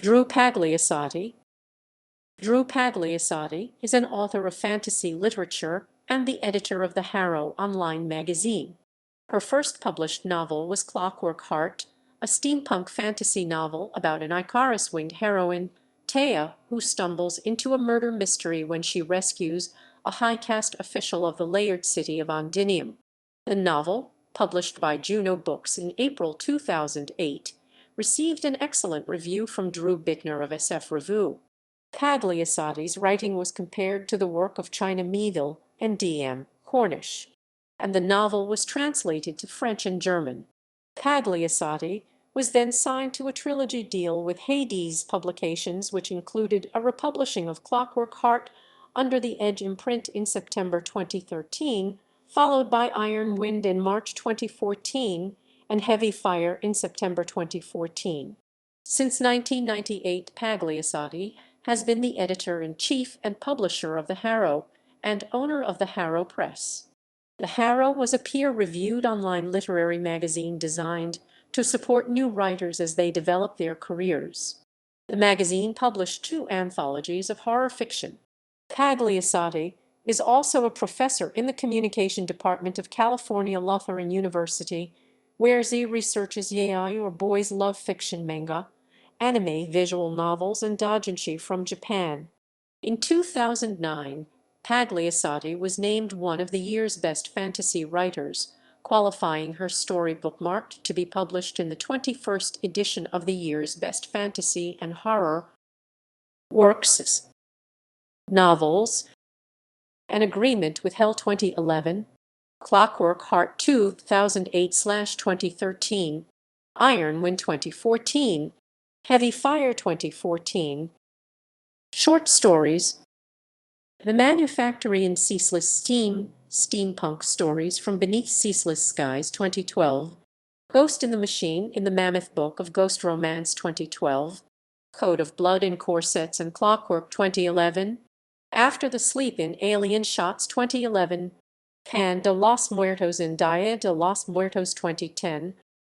Drew Pagliasotti. Drew Pagliasotti is an author of fantasy literature and the editor of the Harrow online magazine. Her first published novel was Clockwork Heart, a steampunk fantasy novel about an Icarus-winged heroine, Taya, who stumbles into a murder mystery when she rescues a high-caste official of the layered city of Ondinium. The novel, published by Juno Books in April 2008, received an excellent review from Drew Bittner of SF Review. Pagliasotti's writing was compared to the work of China Miéville and D.M. Cornish, and the novel was translated to French and German. Pagliasotti was then signed to a trilogy deal with Hades Publications, which included a republishing of Clockwork Heart under the Edge imprint in September 2013, followed by Iron Wind in March 2014 and Heavy Fire in September 2014. Since 1998, Pagliasotti has been the editor-in-chief and publisher of the Harrow and owner of the Harrow Press. The Harrow was a peer-reviewed online literary magazine designed to support new writers as they develop their careers. The magazine published 2 anthologies of horror fiction. Pagliasotti is also a professor in the communication department of California Lutheran University, where she researches yaoi or boys love fiction manga, anime, visual novels, and doujinshi from Japan. In 2009, Pagliasotti was named one of the year's best fantasy writers, qualifying her story bookmarked to be published in the 21st edition of the year's best fantasy and horror works. Novels. An Agreement with Hell 2011, Clockwork Heart 2008/2013, Iron Wind 2014, Heavy Fire 2014. Short stories. The Manufactory in Ceaseless Steampunk Stories from Beneath Ceaseless Skies 2012, Ghost in the Machine in the Mammoth Book of Ghost Romance 2012, Code of Blood in Corsets and Clockwork 2011, After the Sleep in Alien Shots 2011, Pan de los Muertos in Dia de los Muertos 2010,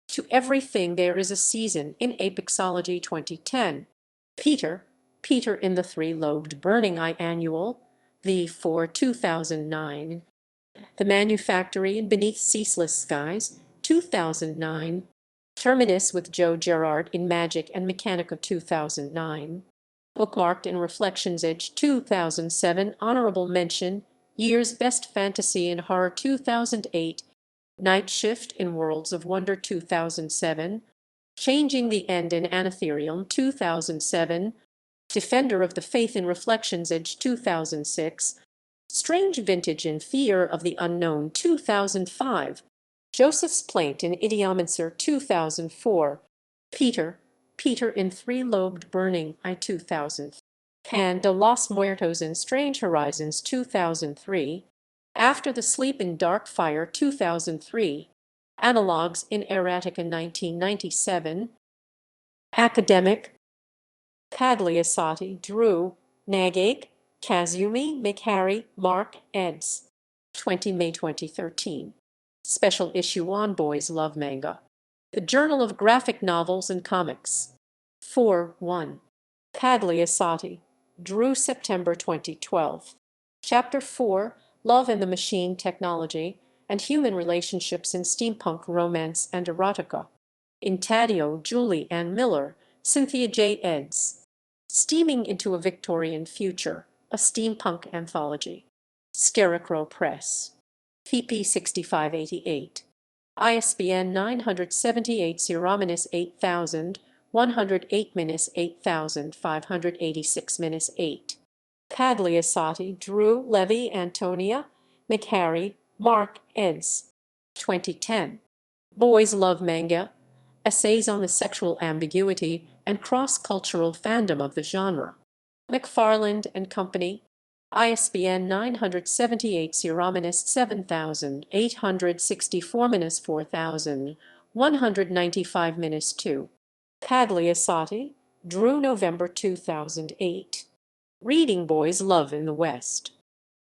To Everything There Is a Season in Apexology 2010, Peter in the Three-Lobed Burning Eye Annual, V4 2009, The Manufactory in Beneath Ceaseless Skies 2009, Terminus with Joe Gerard in Magic and Mechanica 2009, Bookmarked in Reflections Edge 2007, Honorable Mention, Year's Best Fantasy and Horror 2008, Night Shift in Worlds of Wonder 2007, Changing the End in Anatherium 2007, Defender of the Faith in Reflections Edge 2006, Strange Vintage in Fear of the Unknown 2005, Joseph's Plaint in Idiomancer 2004, Peter in Three-Lobed Burning Eye 2000, Pan de los Muertos in Strange Horizons 2003, After the Sleep in Dark Fire 2003, Analogues in Erratica 1997, Academic. Pagliasotti, Drew, Nagake, Kazumi, McHarry, Mark, eds. 20 May 2013. Special issue on Boys Love Manga. The Journal of Graphic Novels and Comics. 4-1. Pagliasotti, Drew, September 2012. Chapter 4, Love and the Machine Technology and Human Relationships in Steampunk Romance and Erotica. In Taddeo, Julie Ann Miller, Cynthia J. eds. Steaming into a Victorian Future, a Steampunk Anthology. Scarecrow Press. pp. 6588. ISBN 978-0-8000, 108-8586-8. Pagliasotti, Drew, Levy, Antonia, McHarry, Mark, eds. 2010. Boys Love Manga, Essays on the Sexual Ambiguity and Cross-Cultural Fandom of the Genre. McFarland and Company. ISBN 978-78-7864-4195-2. Pagliasotti, Drew, November 2008. Reading Boys Love in the West.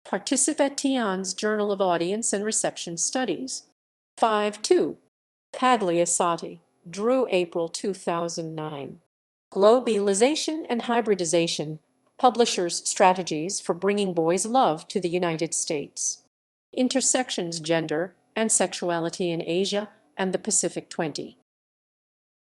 Participation's Journal of Audience and Reception Studies. 5-2. Pagliasotti, Drew, April 2009. Globalization and hybridization, publishers' strategies for bringing boys' love to the United States. Intersections, gender and sexuality in Asia and the Pacific 20.